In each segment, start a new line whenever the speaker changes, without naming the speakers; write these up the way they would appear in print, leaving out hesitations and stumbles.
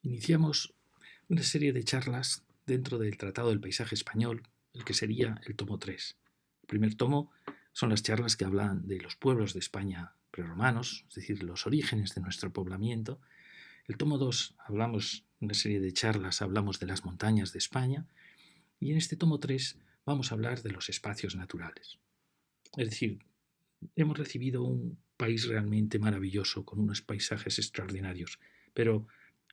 Iniciamos una serie de charlas dentro del Tratado del Paisaje Español, el que sería el tomo 3. El primer tomo son las charlas que hablan de los pueblos de España prerromanos, es decir, los orígenes de nuestro poblamiento. El tomo 2 hablamos una serie de charlas, hablamos de las montañas de España, y en este tomo 3 vamos a hablar de los espacios naturales. Es decir, hemos recibido un país realmente maravilloso, con unos paisajes extraordinarios, pero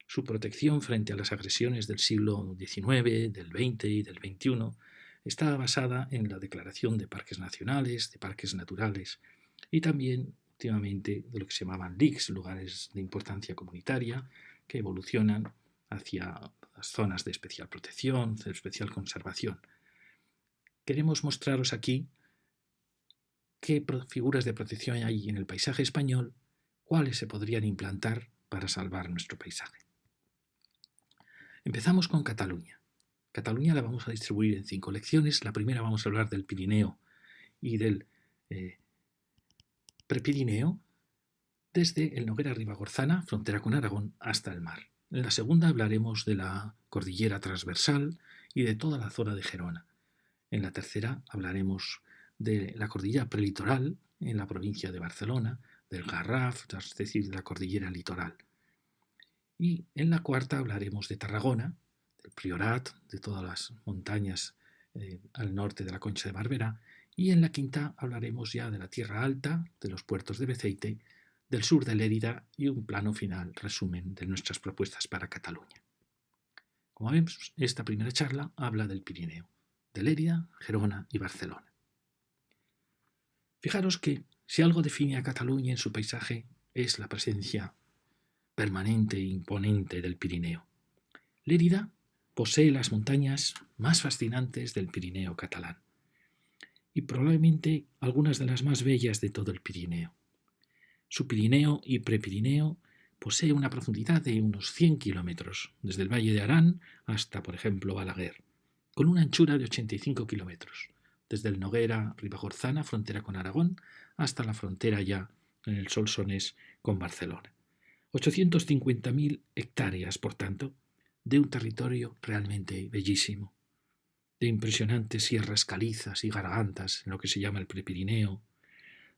su protección frente a las agresiones del siglo XIX, del XX y del XXI está basada en la declaración de parques nacionales, de parques naturales y también últimamente de lo que se llamaban LICs, lugares de importancia comunitaria, que evolucionan hacia las zonas de especial protección, de especial conservación. Queremos mostraros aquí qué figuras de protección hay en el paisaje español, cuáles se podrían implantar para salvar nuestro paisaje. Empezamos con Cataluña. Cataluña la vamos a distribuir en 5 lecciones. La primera vamos a hablar del Pirineo y del Prepirineo, desde el Noguera Ribagorzana, frontera con Aragón, hasta el mar. En la segunda hablaremos de la cordillera transversal y de toda la zona de Gerona. En la tercera hablaremos de la cordillera prelitoral en la provincia de Barcelona, del Garraf, es decir, de la cordillera litoral. Y en la cuarta hablaremos de Tarragona, del Priorat, de todas las montañas al norte de la Concha de Barberá. Y en la quinta hablaremos ya de la Tierra Alta, de los puertos de Beceite, del sur de Lérida y un plano final, resumen de nuestras propuestas para Cataluña. Como vemos, esta primera charla habla del Pirineo, de Lérida, Gerona y Barcelona. Fijaros que si algo define a Cataluña en su paisaje es la presencia permanente e imponente del Pirineo. Lérida posee las montañas más fascinantes del Pirineo catalán y probablemente algunas de las más bellas de todo el Pirineo. Su Pirineo y Prepirineo posee una profundidad de unos 100 kilómetros, desde el Valle de Arán hasta, por ejemplo, Balaguer, con una anchura de 85 kilómetros, desde el Noguera Ribagorzana, frontera con Aragón, hasta la frontera ya en el Solsonès con Barcelona. 850.000 hectáreas, por tanto, de un territorio realmente bellísimo, de impresionantes sierras calizas y gargantas en lo que se llama el Prepirineo,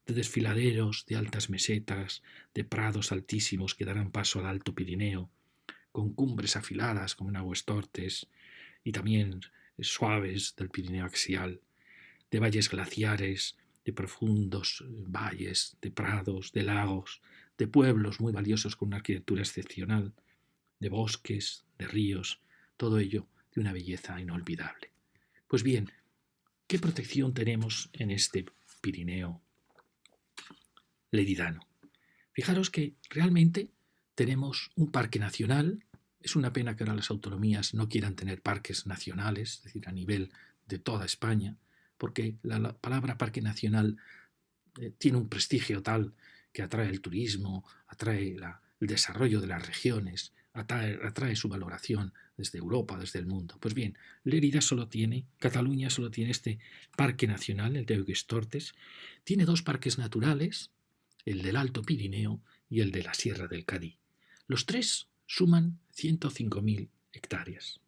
de desfiladeros, de altas mesetas, de prados altísimos que darán paso al Alto Pirineo, con cumbres afiladas como en Aguestortes y también suaves del Pirineo axial, de valles glaciares, de profundos valles, de prados, de lagos, de pueblos muy valiosos con una arquitectura excepcional, de bosques, de ríos, todo ello de una belleza inolvidable. Pues bien, ¿qué protección tenemos en este Pirineo leridano? Fijaros que realmente tenemos un parque nacional. Es una pena que ahora las autonomías no quieran tener parques nacionales, es decir, a nivel de toda España, porque la palabra parque nacional tiene un prestigio tal que atrae el turismo, atrae el desarrollo de las regiones, atrae su valoración desde Europa, desde el mundo. Pues bien, Cataluña solo tiene este parque nacional, el de Aiguestortes, tiene 2 parques naturales, el del Alto Pirineo y el de la Sierra del Cadí. Los 3 suman 105.000 hectáreas.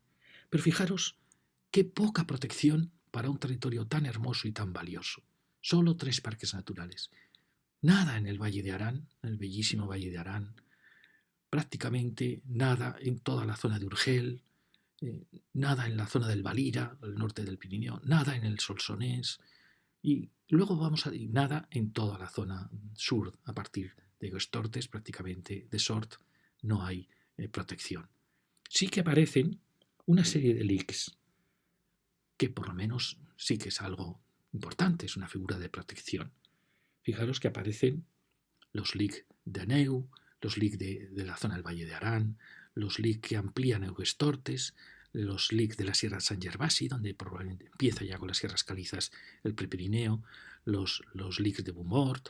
Pero fijaros qué poca protección para un territorio tan hermoso y tan valioso. Solo 3 parques naturales. Nada en el Valle de Arán, en el bellísimo Valle de Arán. Prácticamente nada en toda la zona de Urgel, nada en la zona del Valira, al norte del Pirineo, nada en el Solsonès, y luego vamos a ir nada en toda la zona sur, a partir de Aiguestortes, prácticamente de Sort, no hay protección. Sí que aparecen una serie de LICs, que por lo menos sí que es algo importante, es una figura de protección. Fijaros que aparecen los LIC de Aneu, los LIC de la zona del Valle de Arán, los LIC que amplían Aiguestortes, los LIC de la Sierra de San Gervasi, donde probablemente empieza ya con las sierras calizas el Prepirineo, los LIC de Beaumort,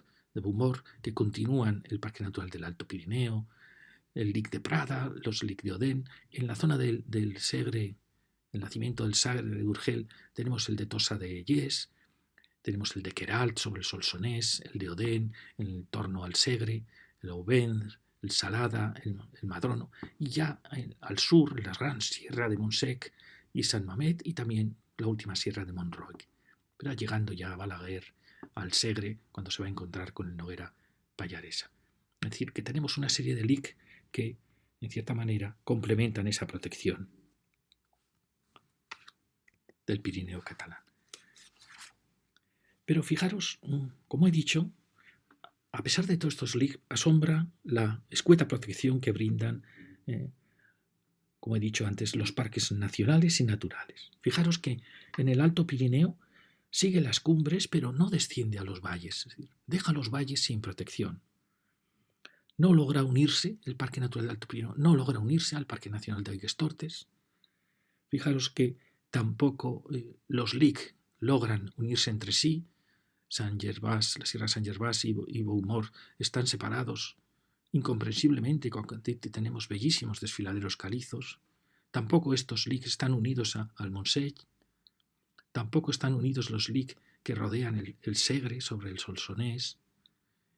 que continúan el Parque Natural del Alto Pirineo, el LIC de Prada, los LIC de Odén. En la zona del Segre, el nacimiento del Sagre de Urgel, tenemos el de Tossa de Lles, tenemos el de Queralt sobre el Solsonès, el de Odén en torno al Segre, el Aubin, el Salada, el Madrono, y ya al sur la gran sierra de Montsec y San Mamet, y también la última sierra de Montroig. Pero llegando ya a Balaguer, al Segre, cuando se va a encontrar con el Noguera Pallaresa. Es decir, que tenemos una serie de LIC que, en cierta manera, complementan esa protección del Pirineo catalán. Pero fijaros, como he dicho, a pesar de todos estos LIC, asombra la escueta protección que brindan, como he dicho antes, los parques nacionales y naturales. Fijaros que en el Alto Pirineo sigue las cumbres, pero no desciende a los valles, es decir, deja los valles sin protección. No logra unirse, el Parque Natural del Alto Pirineo no logra unirse al Parque Nacional de Aigues-Tortes. Fijaros que tampoco los LIC logran unirse entre sí. Sant Gervás, la Sierra San Gervás y Boumort están separados incomprensiblemente, cuando tenemos bellísimos desfiladeros calizos. Tampoco estos LIC están unidos al Montsec. Tampoco están unidos los LIC que rodean el Segre sobre el Solsonès.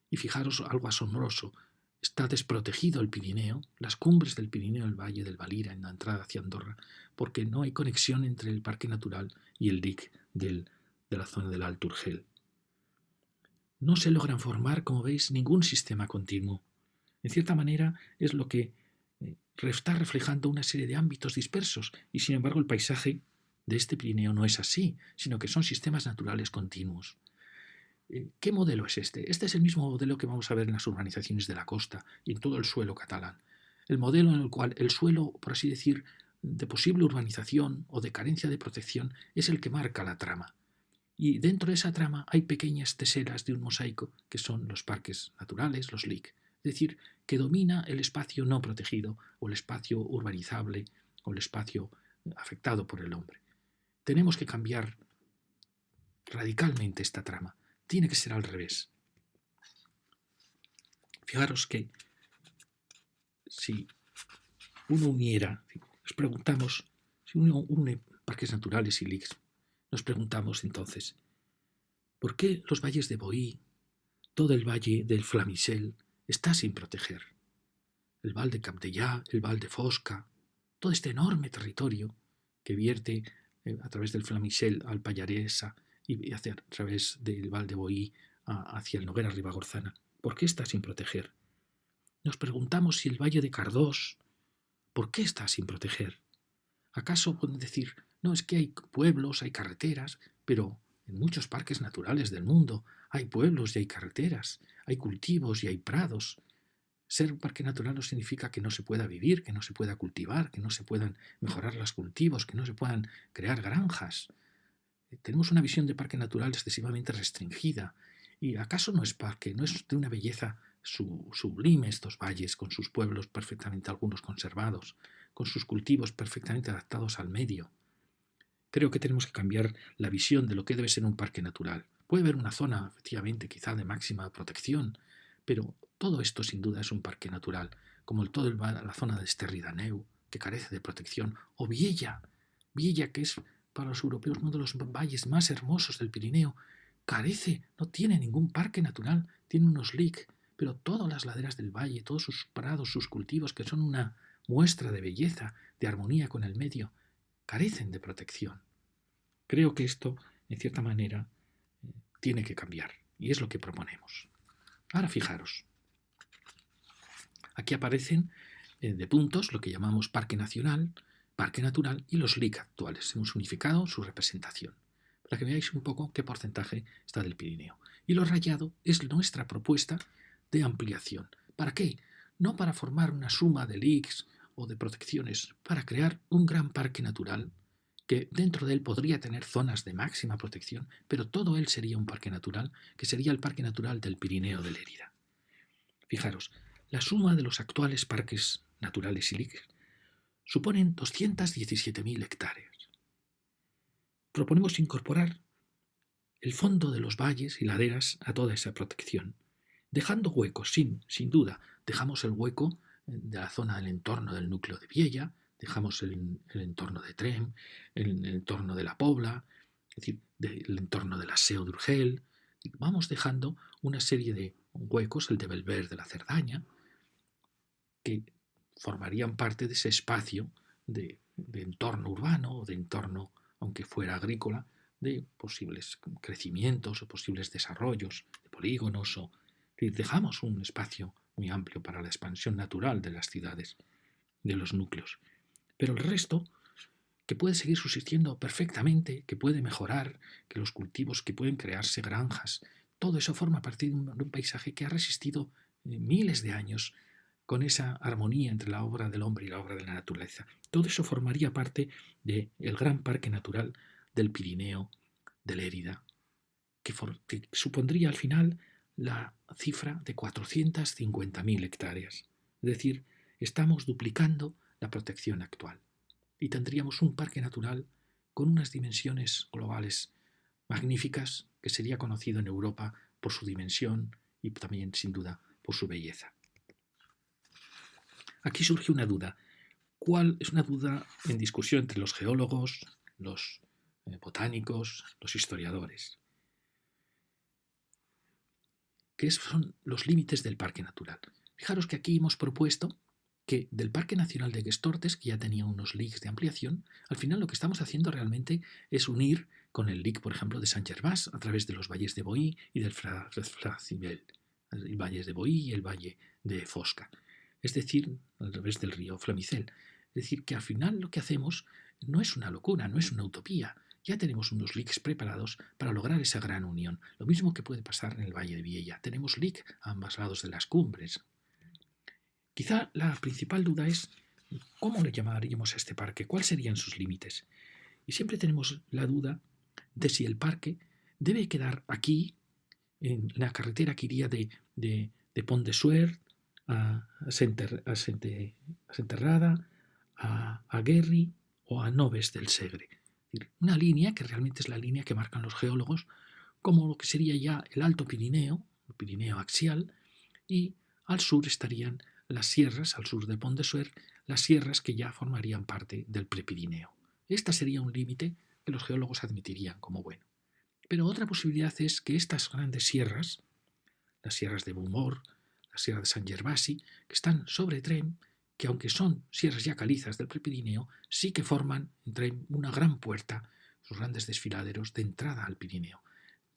Y fijaros algo asombroso, está desprotegido el Pirineo, las cumbres del Pirineo, el Valle del Valira, en la entrada hacia Andorra, porque no hay conexión entre el Parque Natural y el LIC de la zona del Alto Urgel. No se logran formar, como veis, ningún sistema continuo. En cierta manera es lo que está reflejando una serie de ámbitos dispersos, y sin embargo el paisaje de este Pirineo no es así, sino que son sistemas naturales continuos. ¿Qué modelo es este? Este es el mismo modelo que vamos a ver en las urbanizaciones de la costa y en todo el suelo catalán. El modelo en el cual el suelo, por así decir, de posible urbanización o de carencia de protección es el que marca la trama. Y dentro de esa trama hay pequeñas teselas de un mosaico que son los parques naturales, los LIC. Es decir, que domina el espacio no protegido o el espacio urbanizable o el espacio afectado por el hombre. Tenemos que cambiar radicalmente esta trama. Tiene que ser al revés. Fijaros que si uno uniera, nos preguntamos, si uno une parques naturales y LICs, nos preguntamos entonces, ¿por qué los valles de Boí, todo el valle del Flamisel, está sin proteger? El Val de Capdellà, el Val de Fosca, todo este enorme territorio que vierte a través del Flamisel al Pallaresa y a través del Val de Boí hacia el Noguera Ribagorzana. ¿Por qué está sin proteger? Nos preguntamos si el Valle de Cardós, ¿por qué está sin proteger? ¿Acaso pueden decir, no, es que hay pueblos, hay carreteras, pero en muchos parques naturales del mundo hay pueblos y hay carreteras, hay cultivos y hay prados? Ser un parque natural no significa que no se pueda vivir, que no se pueda cultivar, que no se puedan mejorar los cultivos, que no se puedan crear granjas. Tenemos una visión de parque natural excesivamente restringida. ¿Y acaso no es parque? ¿No es de una belleza sublime estos valles, con sus pueblos perfectamente algunos conservados, con sus cultivos perfectamente adaptados al medio? Creo que tenemos que cambiar la visión de lo que debe ser un parque natural. Puede haber una zona, efectivamente, quizá de máxima protección, pero todo esto sin duda es un parque natural, como la zona de Esterri-d'Àneu, que carece de protección, o Viella, que es para los europeos uno de los valles más hermosos del Pirineo, no tiene ningún parque natural, tiene unos LIC, pero todas las laderas del valle, todos sus prados, sus cultivos, que son una muestra de belleza, de armonía con el medio, carecen de protección. Creo que esto, en cierta manera, tiene que cambiar, y es lo que proponemos. Ahora fijaros, aquí aparecen de puntos lo que llamamos parque nacional, parque natural y los LIC actuales. Hemos unificado su representación, para que veáis un poco qué porcentaje está del Pirineo. Y lo rayado es nuestra propuesta de ampliación. ¿Para qué? No para formar una suma de LICs o de protecciones, para crear un gran parque natural que dentro de él podría tener zonas de máxima protección, pero todo él sería un parque natural, que sería el Parque Natural del Pirineo de Lérida. Fijaros, la suma de los actuales parques naturales y LIC suponen 217.000 hectáreas. Proponemos incorporar el fondo de los valles y laderas a toda esa protección, dejando huecos, sin duda. Dejamos el hueco de la zona del entorno del núcleo de Viella, dejamos el entorno de Trem, el entorno de la Pobla, es decir, el entorno de la Seu d'Urgell. Vamos dejando una serie de huecos, el de Belver de la Cerdaña, que formarían parte de ese espacio de entorno urbano o de entorno, aunque fuera agrícola, de posibles crecimientos o posibles desarrollos de polígonos. Dejamos un espacio muy amplio para la expansión natural de las ciudades, de los núcleos. Pero el resto, que puede seguir subsistiendo perfectamente, que puede mejorar, que los cultivos, que pueden crearse granjas, todo eso forma parte de un paisaje que ha resistido miles de años con esa armonía entre la obra del hombre y la obra de la naturaleza. Todo eso formaría parte del gran parque natural del Pirineo, de Lérida, que supondría al final la cifra de 450.000 hectáreas. Es decir, estamos duplicando la protección actual y tendríamos un parque natural con unas dimensiones globales magníficas que sería conocido en Europa por su dimensión y también, sin duda, por su belleza. Aquí surge una duda. ¿Cuál es una duda en discusión entre los geólogos, los botánicos, los historiadores? ¿Qué son los límites del parque natural? Fijaros que aquí hemos propuesto que del Parque Nacional de Gestortes, que ya tenía unos LICs de ampliación, al final lo que estamos haciendo realmente es unir con el LIC, por ejemplo, de Sant Gervás, a través de los valles de Boí y del Fracibel, el valle de Boí y el valle de Fosca, es decir, a través del río Flamicel. Es decir, que al final lo que hacemos no es una locura, no es una utopía. Ya tenemos unos LICs preparados para lograr esa gran unión. Lo mismo que puede pasar en el Valle de Viella. Tenemos LIC a ambos lados de las cumbres. Quizá la principal duda es ¿cómo le llamaríamos a este parque? ¿Cuáles serían sus límites? Y siempre tenemos la duda de si el parque debe quedar aquí, en la carretera que iría de Pont de Suert a Senterrada, a Guerri o a Noves del Segre. Una línea que realmente es la línea que marcan los geólogos como lo que sería ya el Alto Pirineo, el Pirineo axial, y al sur estarían las sierras, al sur de Pont de Suert, las sierras que ya formarían parte del Prepirineo. Este sería un límite que los geólogos admitirían como bueno. Pero otra posibilidad es que estas grandes sierras, las sierras de Bumor, la sierra de Sant Gervasi, que están sobre Trem, que aunque son sierras ya calizas del Prepirineo, sí que forman en Trem una gran puerta, sus grandes desfiladeros de entrada al Pirineo.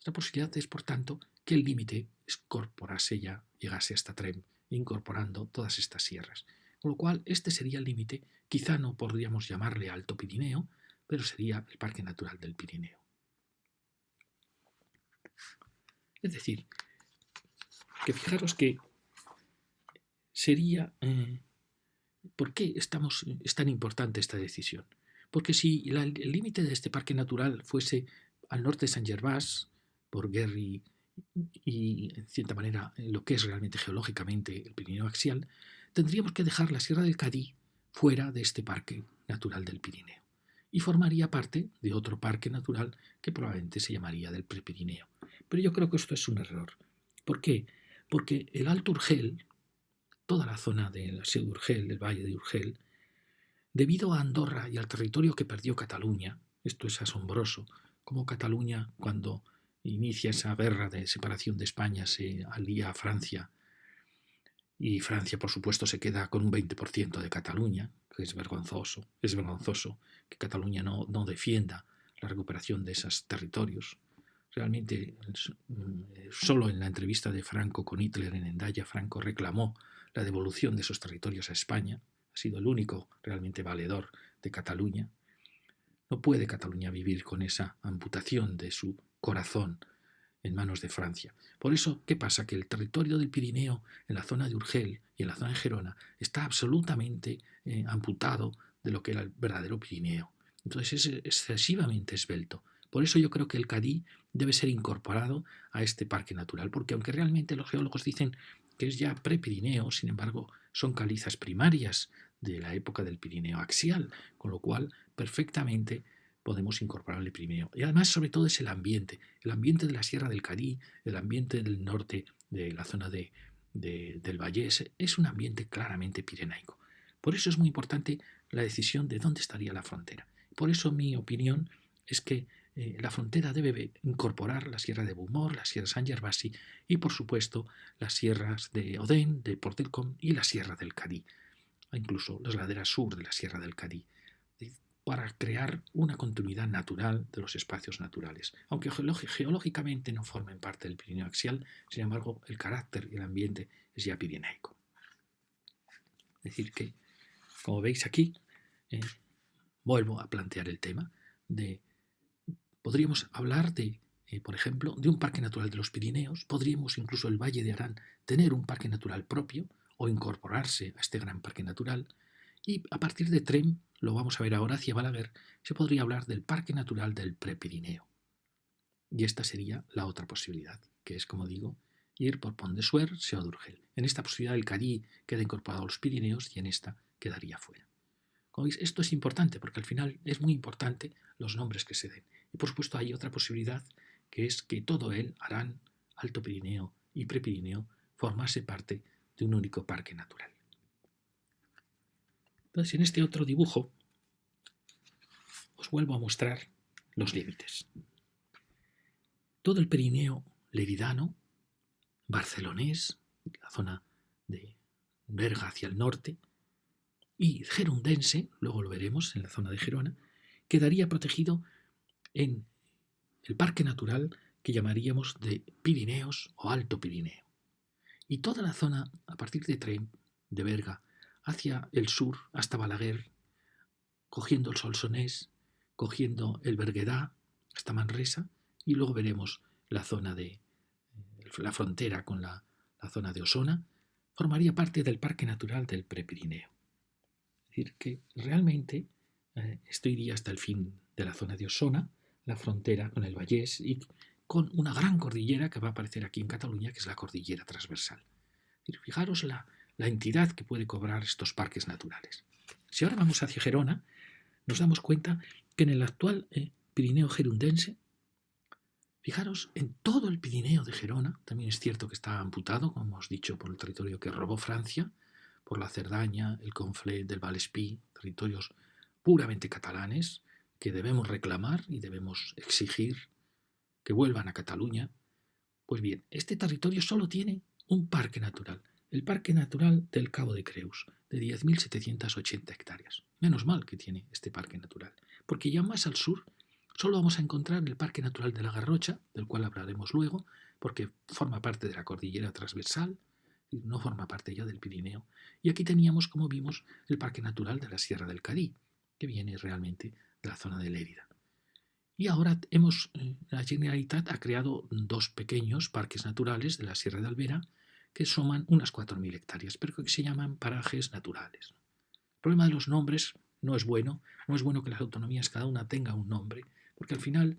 La posibilidad es, por tanto, que el límite incorporase ya, llegase hasta Trem, incorporando todas estas sierras. Con lo cual, este sería el límite, quizá no podríamos llamarle Alto Pirineo, pero sería el Parque Natural del Pirineo. Es decir, que fijaros que sería... ¿Por qué es tan importante esta decisión? Porque si el límite de este parque natural fuese al norte de Sant Gervás, por Guerri y, en cierta manera, lo que es realmente geológicamente el Pirineo axial, tendríamos que dejar la Sierra del Cadí fuera de este parque natural del Pirineo y formaría parte de otro parque natural que probablemente se llamaría del Prepirineo. Pero yo creo que esto es un error. ¿Por qué? Porque el Alto Urgel, toda la zona del Seu d'Urgell, del Valle de Urgell, debido a Andorra y al territorio que perdió Cataluña, esto es asombroso, como Cataluña, cuando inicia esa guerra de separación de España, se alía a Francia, y Francia, por supuesto, se queda con un 20% de Cataluña, que es vergonzoso que Cataluña no defienda la recuperación de esos territorios. Realmente, solo en la entrevista de Franco con Hitler en Hendaya, Franco reclamó la devolución de esos territorios a España. Ha sido el único realmente valedor de Cataluña. No puede Cataluña vivir con esa amputación de su corazón en manos de Francia. Por eso, ¿qué pasa? Que el territorio del Pirineo, en la zona de Urgel y en la zona de Gerona, está absolutamente amputado de lo que era el verdadero Pirineo. Entonces es excesivamente esbelto. Por eso yo creo que el Cadí debe ser incorporado a este parque natural, porque aunque realmente los geólogos dicen que es ya pre-Pirineo, sin embargo son calizas primarias de la época del Pirineo axial, con lo cual perfectamente podemos incorporarle Pirineo. Y además, sobre todo, es el ambiente de la Sierra del Cadí, el ambiente del norte de la zona del Vallés, es un ambiente claramente pirenaico. Por eso es muy importante la decisión de dónde estaría la frontera. Por eso mi opinión es que la frontera debe incorporar la sierra de Beaumont, la sierra de San Gervasi y, por supuesto, las sierras de Odène, de Port-del-Comte y la sierra del Cadí, incluso las laderas sur de la sierra del Cadí, para crear una continuidad natural de los espacios naturales. Aunque geológicamente no formen parte del Pirineo axial, sin embargo, el carácter y el ambiente es ya pirenaico. Es decir que, como veis aquí, vuelvo a plantear el tema de, podríamos hablar de, por ejemplo, de un parque natural de los Pirineos, podríamos incluso el Valle de Arán tener un parque natural propio o incorporarse a este gran parque natural, y a partir de Tremp, lo vamos a ver ahora hacia Balaguer, se podría hablar del Parque Natural del Prepirineo. Y esta sería la otra posibilidad, que es, como digo, ir por Pont de Suert, Seu d'Urgell. En esta posibilidad el Cadí queda incorporado a los Pirineos y en esta quedaría fuera. Como veis, esto es importante porque al final es muy importante los nombres que se den. Y por supuesto hay otra posibilidad, que es que todo el Arán, Alto Pirineo y Prepirineo formase parte de un único parque natural. Entonces, en este otro dibujo os vuelvo a mostrar los límites. Todo el Pirineo leridano, barcelonés, la zona de Berga hacia el norte, y gerundense, luego lo veremos en la zona de Gerona, quedaría protegido en el parque natural que llamaríamos de Pirineos o Alto Pirineo. Y toda la zona, a partir de Tremp, de Berga, hacia el sur, hasta Balaguer, cogiendo el Solsonès, cogiendo el Berguedà, hasta Manresa, y luego veremos la zona de la frontera con la zona de Osona, formaría parte del Parque Natural del Prepirineo. Es decir, que realmente esto iría hasta el fin de la zona de Osona, la frontera con el Vallès y con una gran cordillera que va a aparecer aquí en Cataluña, que es la cordillera transversal. Es decir, fijaros la entidad que puede cobrar estos parques naturales. Si ahora vamos hacia Gerona, nos damos cuenta que en el actual Pirineo gerundense, fijaros, en todo el Pirineo de Gerona, también es cierto que está amputado, como hemos dicho, por el territorio que robó Francia, por la Cerdaña, el Conflent del Vallespí, territorios puramente catalanes que debemos reclamar y debemos exigir que vuelvan a Cataluña. Pues bien, este territorio solo tiene un parque natural, el Parque Natural del Cabo de Creus, de 10.780 hectáreas. Menos mal que tiene este parque natural, porque ya más al sur solo vamos a encontrar el Parque Natural de la Garrocha, del cual hablaremos luego, porque forma parte de la cordillera transversal, no forma parte ya del Pirineo. Y aquí teníamos, como vimos, el Parque Natural de la Sierra del Cadí, que viene realmente de la zona de Lérida. Y ahora la Generalitat ha creado dos pequeños parques naturales de la Sierra de Alvera que suman unas 4.000 hectáreas, pero que se llaman parajes naturales. El problema de los nombres no es bueno que las autonomías cada una tenga un nombre, porque al final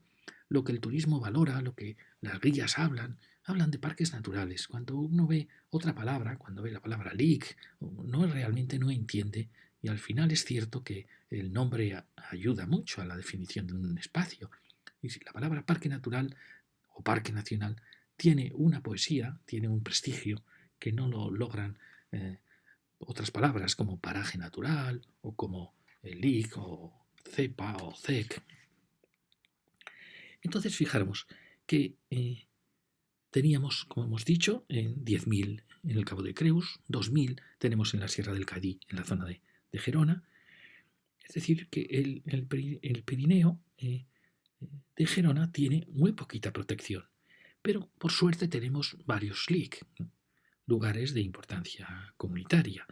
lo que el turismo valora, lo que las guías hablan de parques naturales. Cuando uno ve otra palabra, cuando ve la palabra LIC, realmente no entiende, y al final es cierto que el nombre ayuda mucho a la definición de un espacio. Y si la palabra parque natural o parque nacional tiene una poesía, tiene un prestigio que no lo logran otras palabras como paraje natural o como LIC o CEPA o CEC. Entonces, fijaros que teníamos, como hemos dicho, 10.000 en el Cabo de Creus, 2.000 tenemos en la Sierra del Cadí, en la zona de Gerona. Es decir, que el Pirineo de Gerona tiene muy poquita protección, pero por suerte tenemos varios LIC, lugares de importancia comunitaria.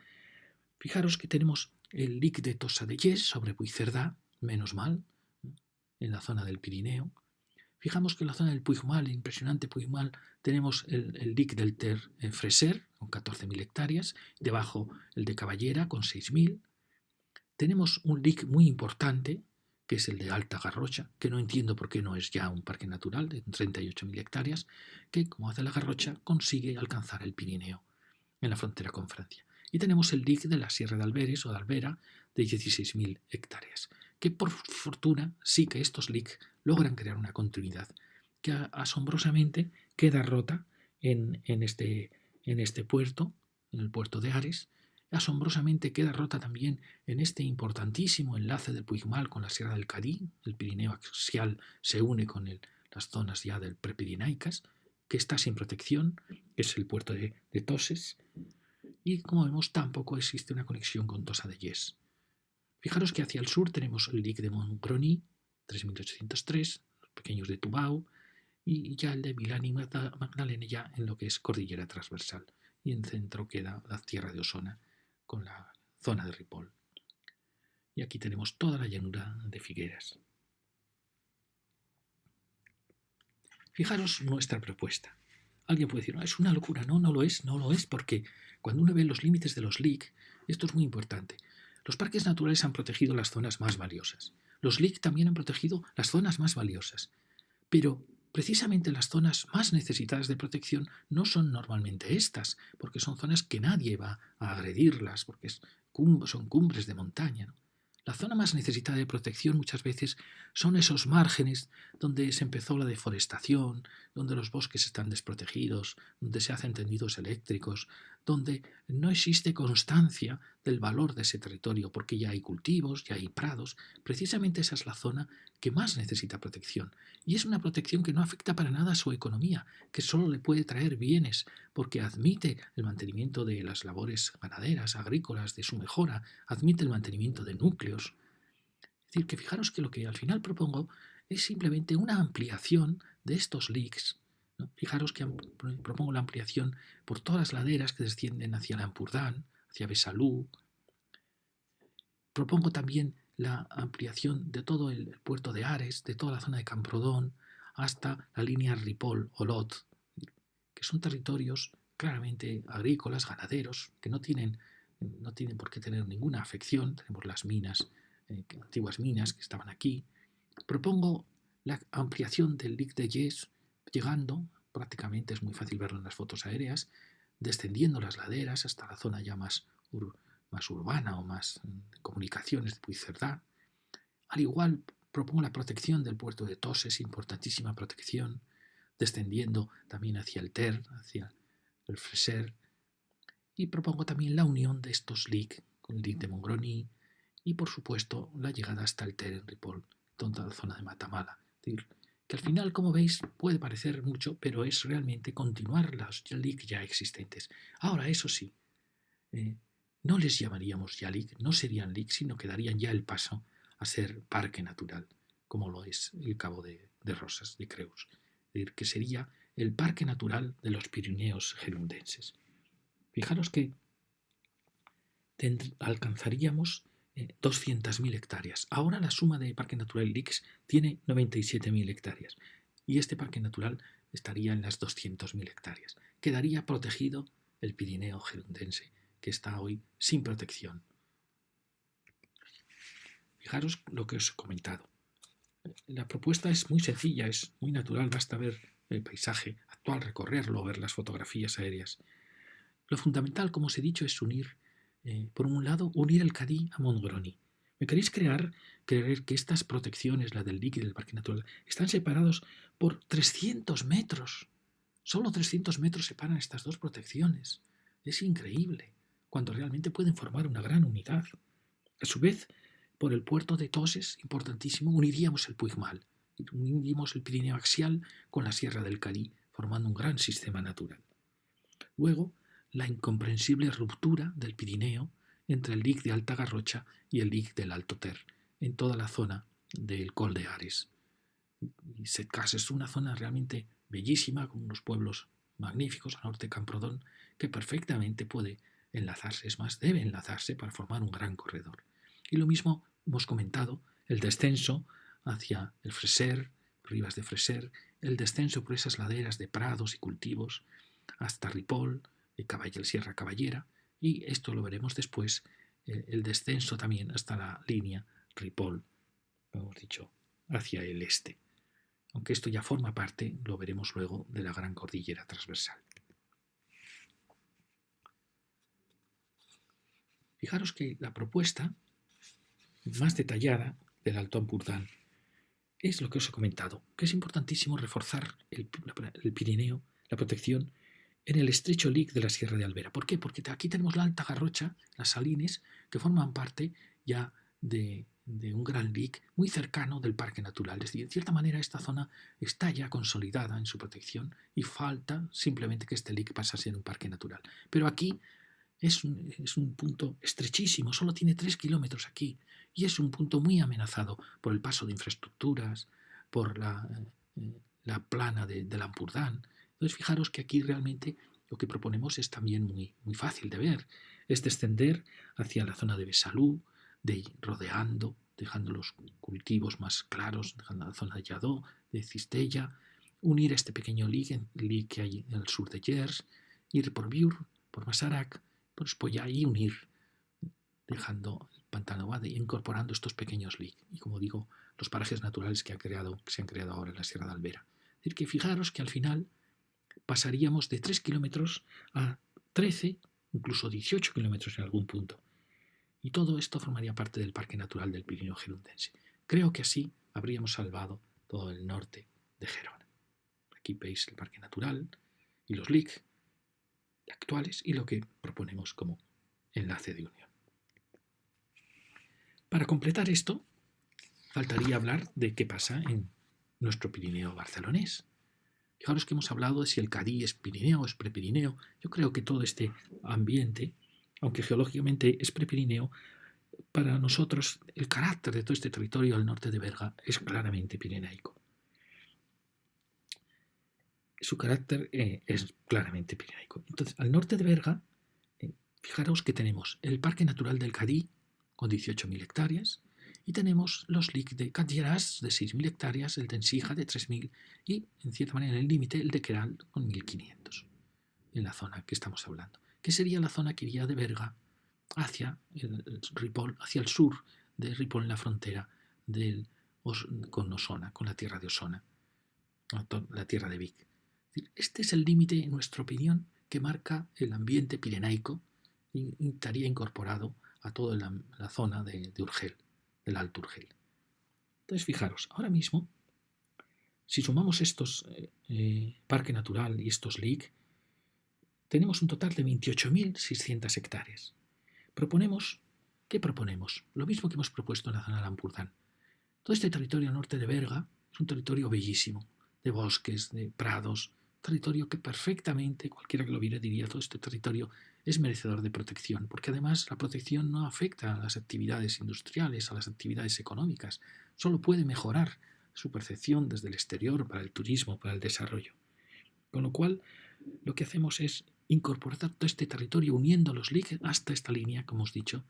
Fijaros que tenemos el LIC de Tossa de Lles sobre Puigcerdà, menos mal, en la zona del Pirineo. Fijamos que en la zona del Puigmal, el impresionante Puigmal, tenemos el LIC del Ter Freser, con 14.000 hectáreas, debajo el de Caballera, con 6.000. Tenemos un LIC muy importante, que es el de Alta Garrocha, que no entiendo por qué no es ya un parque natural de 38.000 hectáreas, que, como hace la Garrocha, consigue alcanzar el Pirineo en la frontera con Francia. Y tenemos el LIC de la Sierra de Alberes o de Albera, de 16.000 hectáreas, que por fortuna sí que estos LIC logran crear una continuidad que asombrosamente queda rota en este puerto, en el puerto de Ares, Asombrosamente queda rota también en este importantísimo enlace del Puigmal con la Sierra del Cadí. El Pirineo axial se une con las zonas ya del Prepirineicas, que está sin protección, que es el puerto de Toses, y como vemos tampoco existe una conexión con Tossa de Lles. Fijaros que hacia el sur tenemos el dique de Montgrony, 3803, los pequeños de Tubau, y ya el de Milán y Magdalena ya en lo que es cordillera transversal. Y en centro queda la tierra de Osona con la zona de Ripoll. Y aquí tenemos toda la llanura de Figueras. Fijaros nuestra propuesta. Alguien puede decir, no, es una locura. No, no lo es, porque cuando uno ve los límites de los LIC, esto es muy importante. Los parques naturales han protegido las zonas más valiosas. Los LIC también han protegido las zonas más valiosas. Pero precisamente las zonas más necesitadas de protección no son normalmente estas, porque son zonas que nadie va a agredirlas, porque son cumbres de montaña, ¿no? La zona más necesitada de protección muchas veces son esos márgenes donde se empezó la deforestación, donde los bosques están desprotegidos, donde se hacen tendidos eléctricos, donde no existe constancia del valor de ese territorio, porque ya hay cultivos, ya hay prados. Precisamente esa es la zona que más necesita protección. Y es una protección que no afecta para nada a su economía, que solo le puede traer bienes, porque admite el mantenimiento de las labores ganaderas, agrícolas, de su mejora, admite el mantenimiento de núcleos. Es decir, que fijaros que lo que al final propongo es simplemente una ampliación de estos LICs, ¿no? Fijaros que propongo la ampliación por todas las laderas que descienden hacia el Ampurdán, hacia Besalú. Propongo también la ampliación de todo el puerto de Ares, de toda la zona de Camprodón, hasta la línea Ripoll-Olot, que son territorios claramente agrícolas, ganaderos, que no tienen por qué tener ninguna afección. Tenemos las minas, antiguas minas que estaban aquí. Propongo la ampliación del Lic de Lles, llegando, prácticamente es muy fácil verlo en las fotos aéreas, descendiendo las laderas hasta la zona ya más urbana o más comunicaciones de Puigcerdá. Al igual, propongo la protección del puerto de Toses, importantísima protección, descendiendo también hacia el Ter, hacia el Freser. Y propongo también la unión de estos LIC con el LIC de Montgrony y, por supuesto, la llegada hasta el Ter en Ripoll, toda la zona de Matamala. Es decir, que al final, como veis, puede parecer mucho, pero es realmente continuar las LIC ya existentes. Ahora, eso sí, no les llamaríamos ya LIC, no serían LIC, sino que darían ya el paso a ser parque natural, como lo es el Cabo de Rosas, de Creus. Es decir, que sería el parque natural de los Pirineos gerundenses. Fijaros que alcanzaríamos 200.000 hectáreas. Ahora la suma de Parque Natural LICs tiene 97.000 hectáreas y este parque natural estaría en las 200.000 hectáreas. Quedaría protegido el Pirineo gerundense, que está hoy sin protección. Fijaros lo que os he comentado. La propuesta es muy sencilla, es muy natural, basta ver el paisaje actual, recorrerlo, ver las fotografías aéreas. Lo fundamental, como os he dicho, es unir, por un lado, unir el Cadí a Montgrony. ¿Me queréis creer que estas protecciones, la del Lic y del Parque Natural, están separados por 300 metros? Solo 300 metros separan estas dos protecciones. Es increíble, cuando realmente pueden formar una gran unidad. A su vez, por el puerto de Toses, importantísimo, uniríamos el Puigmal, uniríamos el Pirineo axial con la Sierra del Cadí, formando un gran sistema natural. Luego, la incomprensible ruptura del Pirineo entre el Lic de Alta Garrocha y el Lic del Alto Ter, en toda la zona del Col de Ares. Y Setcases es una zona realmente bellísima, con unos pueblos magníficos al norte de Camprodón, que perfectamente puede enlazarse, es más, debe enlazarse para formar un gran corredor. Y lo mismo hemos comentado, el descenso hacia el Freser, Ribas de Freser, el descenso por esas laderas de prados y cultivos hasta Ripoll, Sierra Caballera, y esto lo veremos después, el descenso también hasta la línea Ripoll, como hemos dicho, hacia el este. Aunque esto ya forma parte, lo veremos luego, de la gran cordillera transversal. Fijaros que la propuesta más detallada del Alto Ampurdán es lo que os he comentado, que es importantísimo reforzar el Pirineo, la protección, en el estrecho Lic de la Sierra de Alvera. ¿Por qué? Porque aquí tenemos la Alta Garrocha, las Salines, que forman parte ya de un gran lic muy cercano del Parque Natural. Es decir, en cierta manera esta zona está ya consolidada en su protección y falta simplemente que este lic pase a ser un parque natural. Pero aquí es un punto estrechísimo, solo tiene 3 kilómetros aquí y es un punto muy amenazado por el paso de infraestructuras, por la plana de Lampurdán. Entonces fijaros que aquí realmente lo que proponemos es también muy fácil de ver, es descender hacia la zona de Besalú, de ir rodeando, dejando los cultivos más claros, dejando la zona de Lladó, de Cistella, unir este pequeño lig que hay en el sur de Gers, ir por Biur, por Masarac, por Espollá y unir, dejando el pantano Bade e incorporando estos pequeños lig y, como digo, los parajes naturales que se han creado ahora en la Sierra de Alvera. Es decir, que fijaros que al final pasaríamos de 3 kilómetros a 13, incluso 18 kilómetros en algún punto. Y todo esto formaría parte del Parque Natural del Pirineo Gerundense. Creo que así habríamos salvado todo el norte de Gerona. Aquí veis el Parque Natural y los LIC actuales y lo que proponemos como enlace de unión. Para completar esto, faltaría hablar de qué pasa en nuestro Pirineo barcelonés. Fijaros que hemos hablado de si el Cadí es Pirineo o es Prepirineo. Yo creo que todo este ambiente, aunque geológicamente es Prepirineo, para nosotros el carácter de todo este territorio al norte de Berga es claramente pirenaico. Su carácter es claramente pirenaico. Entonces, al norte de Berga, fijaros que tenemos el Parque Natural del Cadí, con 18.000 hectáreas, y tenemos los LIC de Catlllaràs, de 6.000 hectáreas, el de Ensija, de 3.000, y, en cierta manera, en el límite, el de Queralt, con 1.500, en la zona que estamos hablando, que sería la zona que iría de Berga hacia el Ripoll, hacia el sur de Ripoll, en la frontera con Osona, con la tierra de Osona, la tierra de Vic. Este es el límite, en nuestra opinión, que marca el ambiente pirenaico y estaría incorporado a toda la zona de Urgel, del Alto Urgel. Entonces, fijaros, ahora mismo, si sumamos estos parque natural y estos LIC, tenemos un total de 28.600 hectáreas. ¿Qué proponemos? Lo mismo que hemos propuesto en la zona de Lampurdán. Todo este territorio al norte de Berga es un territorio bellísimo, de bosques, de prados, territorio que perfectamente, cualquiera que lo viera diría, todo este territorio es merecedor de protección, porque además la protección no afecta a las actividades industriales, a las actividades económicas, solo puede mejorar su percepción desde el exterior para el turismo, para el desarrollo. Con lo cual, lo que hacemos es incorporar todo este territorio uniendo los LIC hasta esta línea, como os he dicho,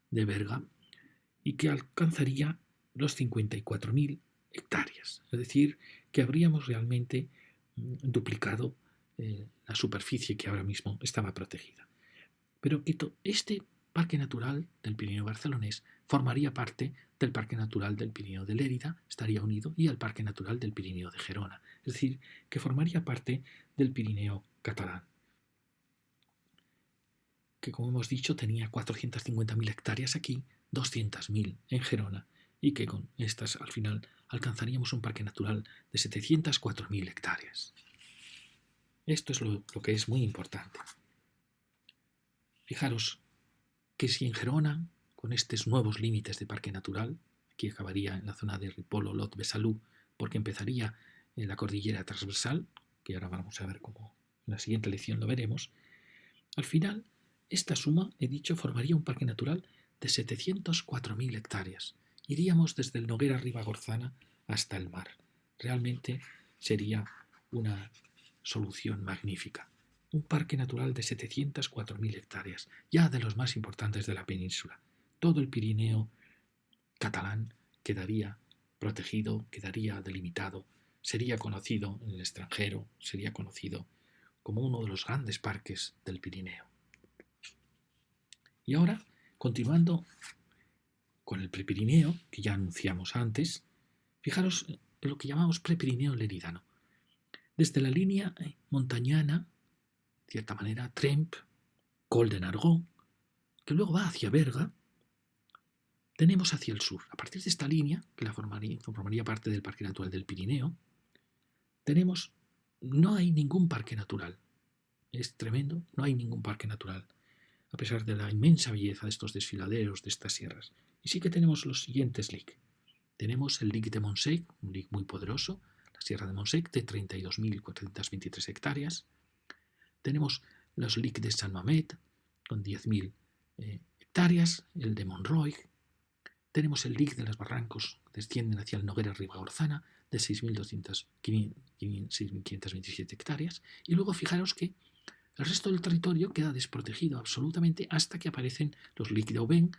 de Berga, y que alcanzaría los 54.000 hectáreas. Es decir, que habríamos realmente duplicado la superficie que ahora mismo estaba protegida. Pero este Parque Natural del Pirineo barcelonés formaría parte del Parque Natural del Pirineo de Lérida, estaría unido, y al Parque Natural del Pirineo de Gerona. Es decir, que formaría parte del Pirineo catalán, que, como hemos dicho, tenía 450.000 hectáreas aquí, 200.000 en Gerona, y que con estas al final alcanzaríamos un parque natural de 704.000 hectáreas. Esto es lo que es muy importante. Fijaros que si en Gerona, con estos nuevos límites de parque natural, aquí acabaría en la zona de Ripoll, Olot, Besalú, porque empezaría en la cordillera transversal, que ahora vamos a ver cómo en la siguiente lección lo veremos, al final esta suma, he dicho, formaría un parque natural de 704.000 hectáreas. Iríamos desde el Noguera Ribagorzana hasta el mar. Realmente sería una solución magnífica. Un parque natural de 704.000 hectáreas, ya de los más importantes de la península. Todo el Pirineo catalán quedaría protegido, quedaría delimitado, sería conocido en el extranjero, sería conocido como uno de los grandes parques del Pirineo. Y ahora, continuando con el Prepirineo, que ya anunciamos antes, fijaros en lo que llamamos Prepirineo leridano. Desde la línea montañana, de cierta manera, Tremp, Col de Nargó, que luego va hacia Berga, tenemos hacia el sur. A partir de esta línea, que formaría parte del Parque Natural del Pirineo, no hay ningún parque natural. es tremendo, no hay ningún parque natural, a pesar de la inmensa belleza de estos desfiladeros, de estas sierras. Y sí que tenemos los siguientes LIC. Tenemos el LIC de Montsec, un LIC muy poderoso, la Sierra de Montsec, de 32.423 hectáreas. Tenemos los LIC de San Mamet, con 10.000 hectáreas, el de Monroig. Tenemos el LIC de los Barrancos, que descienden hacia el Noguera Ribagorzana, de 6.527 hectáreas. Y luego fijaros que el resto del territorio queda desprotegido absolutamente hasta que aparecen los LIC de Aubén,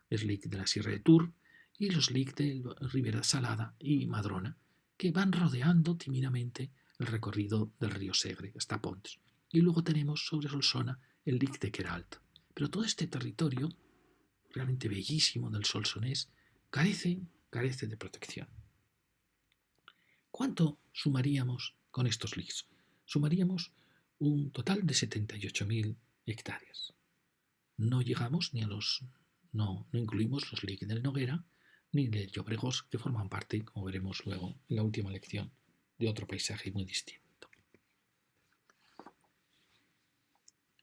el LIC de la Sierra de Tours y los LIC de Ribera Salada y Madrona, que van rodeando tímidamente el recorrido del río Segre hasta Ponts. Y luego tenemos sobre Solsona el LIC de Queralt. Pero todo este territorio, realmente bellísimo del Solsonès, carece de protección. ¿Cuánto sumaríamos con estos LICs? Sumaríamos un total de 78.000 hectáreas. No llegamos ni a los... No incluimos los LIC del Noguera ni del Llobregós, que forman parte, como veremos luego en la última lección, de otro paisaje muy distinto.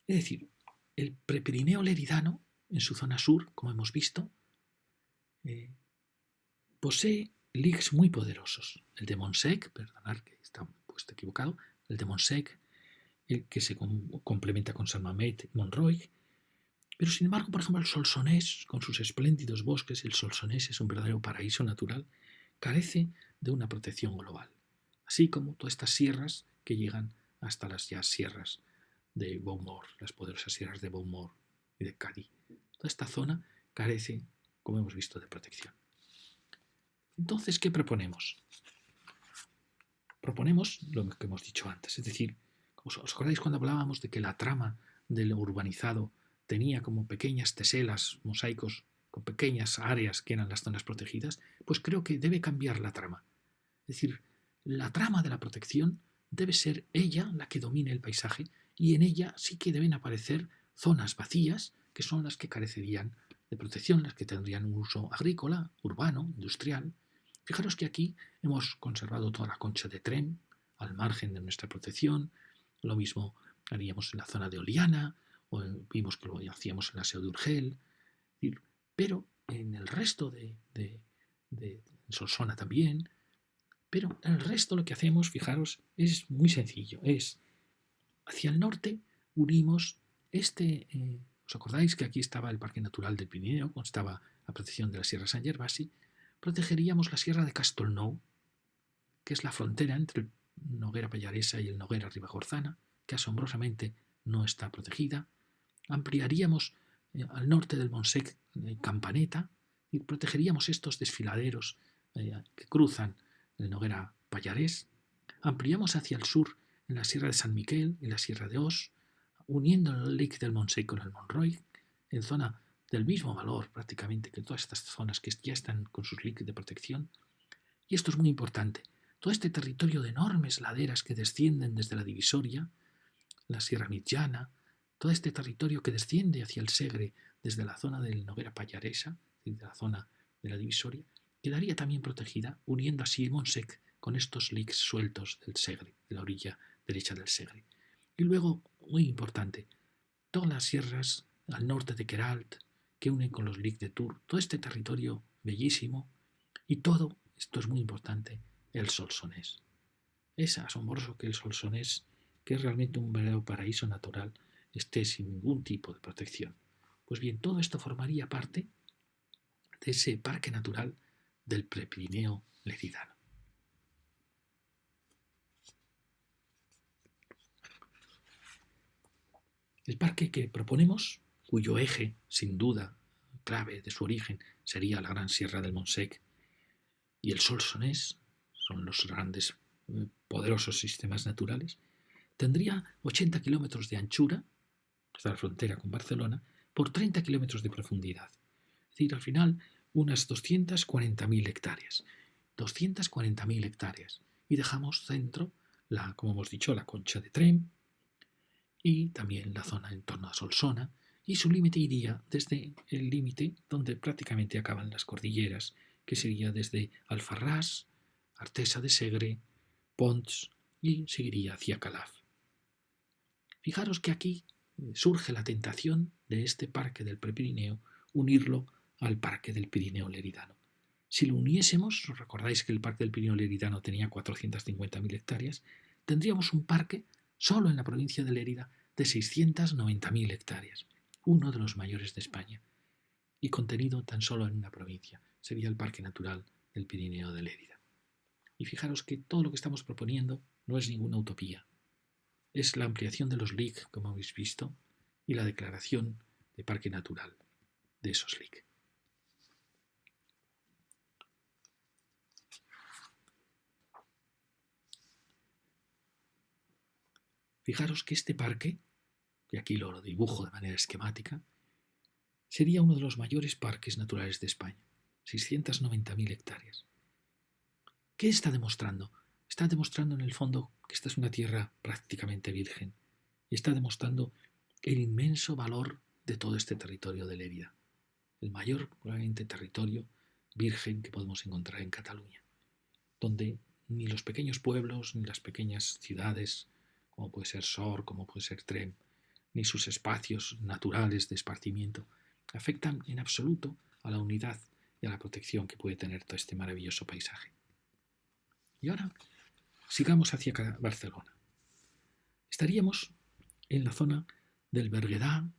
Es decir, el Prepirineo leridano, en su zona sur, como hemos visto, posee LICs muy poderosos. El de Montsec, perdonad que está puesto equivocado, el de Montsec, que se complementa con San Mamet y Monroig. Pero sin embargo, por ejemplo, el Solsonès, con sus espléndidos bosques, el Solsonès es un verdadero paraíso natural, carece de una protección global, así como todas estas sierras que llegan hasta las ya sierras de Beaumont, las poderosas sierras de Beaumont y de Cadí. Toda esta zona carece, como hemos visto, de protección. Entonces, ¿qué proponemos? Proponemos lo que hemos dicho antes, es decir, ¿os acordáis cuando hablábamos de que la trama de lo urbanizado tenía como pequeñas teselas, mosaicos, con pequeñas áreas que eran las zonas protegidas? Pues creo que debe cambiar la trama. Es decir, la trama de la protección debe ser ella la que domine el paisaje y en ella sí que deben aparecer zonas vacías que son las que carecerían de protección, las que tendrían un uso agrícola, urbano, industrial. Fijaros que aquí hemos conservado toda la concha de Tremp al margen de nuestra protección. Lo mismo haríamos en la zona de Oliana, o vimos que lo hacíamos en la SEO de Urgel. Pero en el resto de Solsona también. Pero en el resto lo que hacemos, fijaros, es muy sencillo. Es hacia el norte unimos ¿os acordáis que aquí estaba el Parque Natural del Pirineo, constaba la protección de la Sierra San Gervasi? Protegeríamos la Sierra de Castelnou, que es la frontera entre el Noguera Pallaresa y el Noguera Ribagorzana, que asombrosamente no está protegida. Ampliaríamos al norte del Montsec Campaneta y protegeríamos estos desfiladeros que cruzan el Noguera Pallarés. Ampliamos hacia el sur en la Sierra de San Miquel y la Sierra de Os, uniendo el LIC del Montsec con el Monroig, en zona del mismo valor prácticamente que todas estas zonas que ya están con sus LIC de protección. Y esto es muy importante. Todo este territorio de enormes laderas que descienden desde la divisoria, la Sierra Mitjana, todo este territorio que desciende hacia el Segre desde la zona del Noguera Pallaresa, de la zona de la divisoria, quedaría también protegida, uniendo así Montsec con estos LICs sueltos del Segre, de la orilla derecha del Segre. Y luego, muy importante, todas las sierras al norte de Queralt, que unen con los LIC de Tours, todo este territorio bellísimo, y todo, esto es muy importante, el Solsonès. Es asombroso que el Solsonès, que es realmente un verdadero paraíso natural, esté sin ningún tipo de protección. Pues bien, todo esto formaría parte de ese parque natural del Prepirineo leridano. El parque que proponemos, cuyo eje, sin duda, clave de su origen, sería la Gran Sierra del Montsec y el Solsonès, son los grandes, poderosos sistemas naturales, tendría 80 kilómetros de anchura, hasta la frontera con Barcelona, por 30 kilómetros de profundidad. Es decir, al final, unas 240.000 hectáreas. 240.000 hectáreas. Y dejamos centro, como hemos dicho, la concha de Tremp y también la zona en torno a Solsona, y su límite iría desde el límite donde prácticamente acaban las cordilleras, que sería desde Alfarrás, Artesa de Segre, Ponts y seguiría hacia Calaf. Fijaros que aquí surge la tentación de este parque del Prepirineo unirlo al parque del Pirineo Leridano. Si lo uniésemos, os recordáis que el parque del Pirineo Leridano tenía 450.000 hectáreas, tendríamos un parque solo en la provincia de Lérida de 690.000 hectáreas, uno de los mayores de España, y contenido tan solo en una provincia. Sería el Parque Natural del Pirineo de Lérida. Y fijaros que todo lo que estamos proponiendo no es ninguna utopía. Es la ampliación de los LIC, como habéis visto, y la declaración de Parque Natural de esos LIC. Fijaros que este parque, y aquí lo dibujo de manera esquemática, sería uno de los mayores parques naturales de España, 690.000 hectáreas. ¿Qué está demostrando? Está demostrando en el fondo que esta es una tierra prácticamente virgen y está demostrando el inmenso valor de todo este territorio de Lérida, el mayor probablemente territorio virgen que podemos encontrar en Cataluña, donde ni los pequeños pueblos ni las pequeñas ciudades, como puede ser Sor, como puede ser Trem, ni sus espacios naturales de esparcimiento, afectan en absoluto a la unidad y a la protección que puede tener todo este maravilloso paisaje. Y ahora sigamos hacia Barcelona. Estaríamos en la zona del Berguedà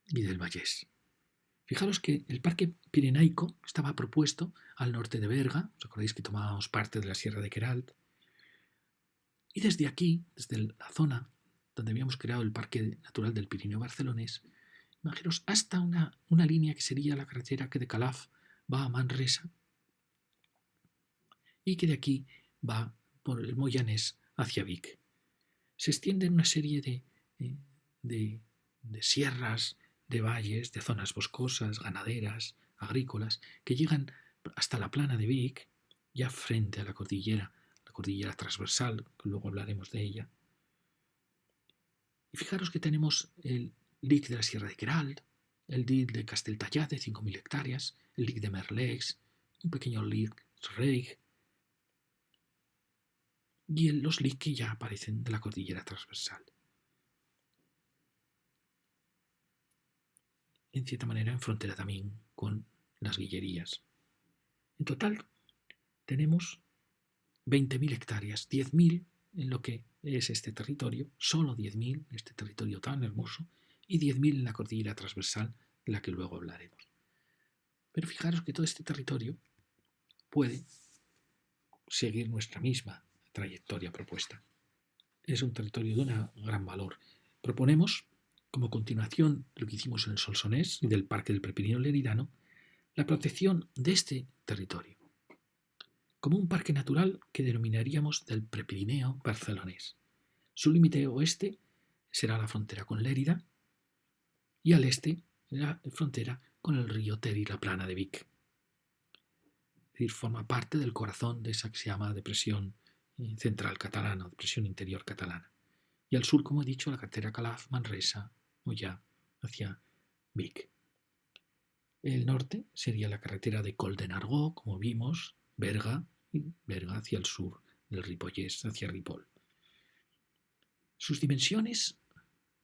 y del Vallès. Fijaros que el parque pirenaico estaba propuesto al norte de Berga, os acordáis que tomábamos parte de la Sierra de Queralt, y desde aquí, desde la zona donde habíamos creado el Parque Natural del Pirineo Barcelonés, imaginaros hasta una línea que sería la carretera que de Calaf va a Manresa y que de aquí va por el Moianès hacia Vic. Se extienden una serie de sierras, de valles, de zonas boscosas, ganaderas, agrícolas, que llegan hasta la plana de Vic, ya frente a la cordillera transversal, que luego hablaremos de ella. Y fijaros que tenemos el LIC de la Sierra de Queralt, el LIC de Castelltallat de 5.000 hectáreas, el LIC de Merleix, un pequeño LIC Reig, y los LIC que ya aparecen de la cordillera transversal. En cierta manera en frontera también con las Guillerías. En total tenemos 20.000 hectáreas, 10.000 en lo que es este territorio, solo 10.000 en este territorio tan hermoso, y 10.000 en la cordillera transversal, de la que luego hablaremos. Pero fijaros que todo este territorio puede seguir nuestra misma trayectoria propuesta. Es un territorio de un gran valor. Proponemos, como continuación de lo que hicimos en el Solsonès y del Parque del Prepirineo Leridano, la protección de este territorio como un parque natural que denominaríamos del Prepirineo Barcelonés. Su límite oeste será la frontera con Lérida y al este la frontera con el río Ter y la plana de Vic. Es decir, forma parte del corazón de esa que se llama depresión central catalana, depresión interior catalana. Y al sur, como he dicho, la carretera Calaf, Manresa, Mollà, hacia Vic. El norte sería la carretera de Col de Nargó, como vimos, Berga, y Berga hacia el sur del Ripollès, hacia Ripoll. Sus dimensiones,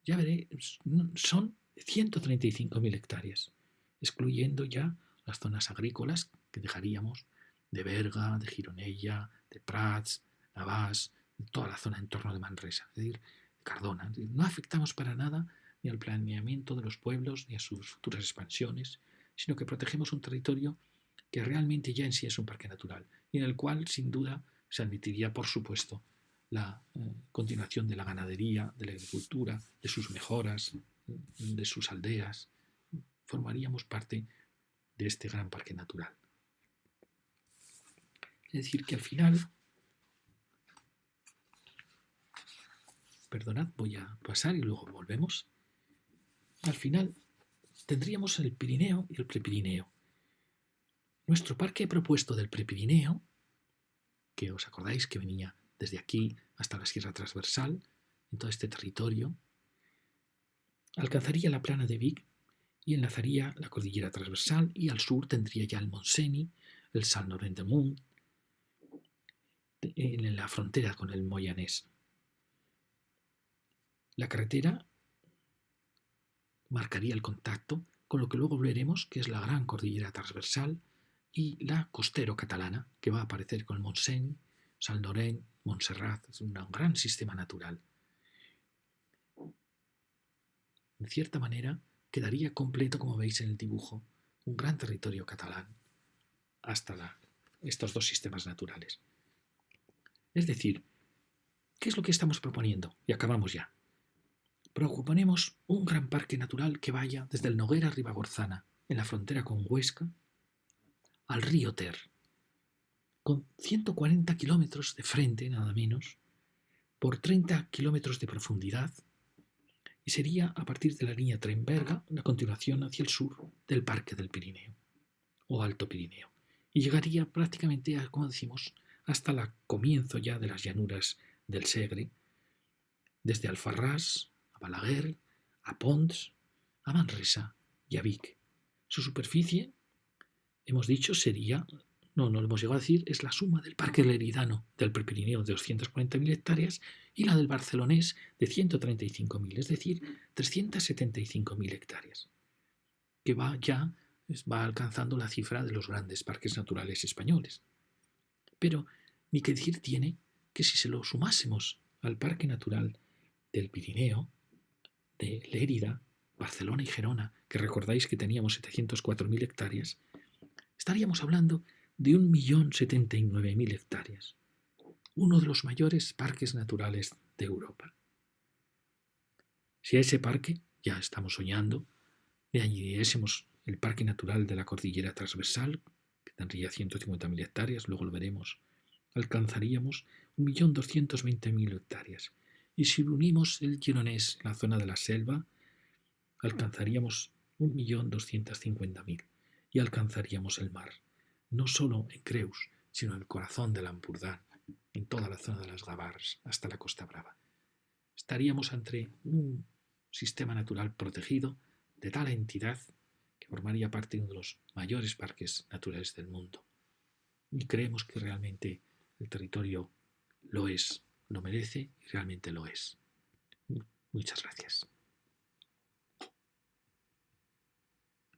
ya veréis, son 135.000 hectáreas, excluyendo ya las zonas agrícolas que dejaríamos de Berga, de Gironella, de Prats, Navàs, toda la zona en torno de Manresa, es decir, Cardona. No afectamos para nada ni al planeamiento de los pueblos ni a sus futuras expansiones, sino que protegemos un territorio que realmente ya en sí es un parque natural y en el cual sin duda se admitiría, por supuesto, la continuación de la ganadería, de la agricultura, de sus mejoras, de sus aldeas. Formaríamos parte de este gran parque natural. Es decir, que al final, perdonad, voy a pasar y luego volvemos. Al final tendríamos el Pirineo y el Prepirineo. Nuestro parque propuesto del Prepirineo, que os acordáis que venía desde aquí hasta la Sierra Transversal, en todo este territorio, alcanzaría la plana de Vic y enlazaría la cordillera transversal y al sur tendría ya el Montseny, el Sant Llorenç de Munt, en la frontera con el Moianès. La carretera marcaría el contacto con lo que luego veremos que es la gran cordillera transversal y la costero-catalana, que va a aparecer con el Montseny, Sal-Noren, Montserrat. Es un gran sistema natural. En cierta manera, quedaría completo, como veis en el dibujo, un gran territorio catalán hasta estos dos sistemas naturales. Es decir, ¿qué es lo que estamos proponiendo? Y acabamos ya. Proponemos un gran parque natural que vaya desde el Noguera a Ribagorzana, en la frontera con Huesca, al río Ter, con 140 kilómetros de frente, nada menos, por 30 kilómetros de profundidad, y sería a partir de la línea Trenberga la continuación hacia el sur del Parque del Pirineo, o Alto Pirineo, y llegaría prácticamente, como decimos, hasta el comienzo ya de las llanuras del Segre, desde Alfarrás, a Balaguer, a Pons, a Manresa y a Vic. Su superficie, hemos dicho, sería, no lo hemos llegado a decir, es la suma del Parque Leridano del Prepirineo de 240.000 hectáreas y la del Barcelonés de 135.000, es decir, 375.000 hectáreas, que va alcanzando la cifra de los grandes parques naturales españoles. Pero ni que decir tiene que si se lo sumásemos al Parque Natural del Pirineo, de Lérida, Barcelona y Gerona, que recordáis que teníamos 704.000 hectáreas, estaríamos hablando de 1.079.000 hectáreas, uno de los mayores parques naturales de Europa. Si a ese parque, ya estamos soñando, le añadiésemos el Parque Natural de la Cordillera Transversal, que tendría 150.000 hectáreas, luego lo veremos, alcanzaríamos 1.220.000 hectáreas. Y si unimos el Gironès en la zona de la selva, alcanzaríamos 1.250.000 y alcanzaríamos el mar, no solo en Creus, sino en el corazón del Ampurdán, en toda la zona de las Gavars, hasta la Costa Brava. Estaríamos ante un sistema natural protegido de tal entidad que formaría parte de uno de los mayores parques naturales del mundo. Y creemos que realmente el territorio lo es, lo merece y realmente lo es. Muchas gracias.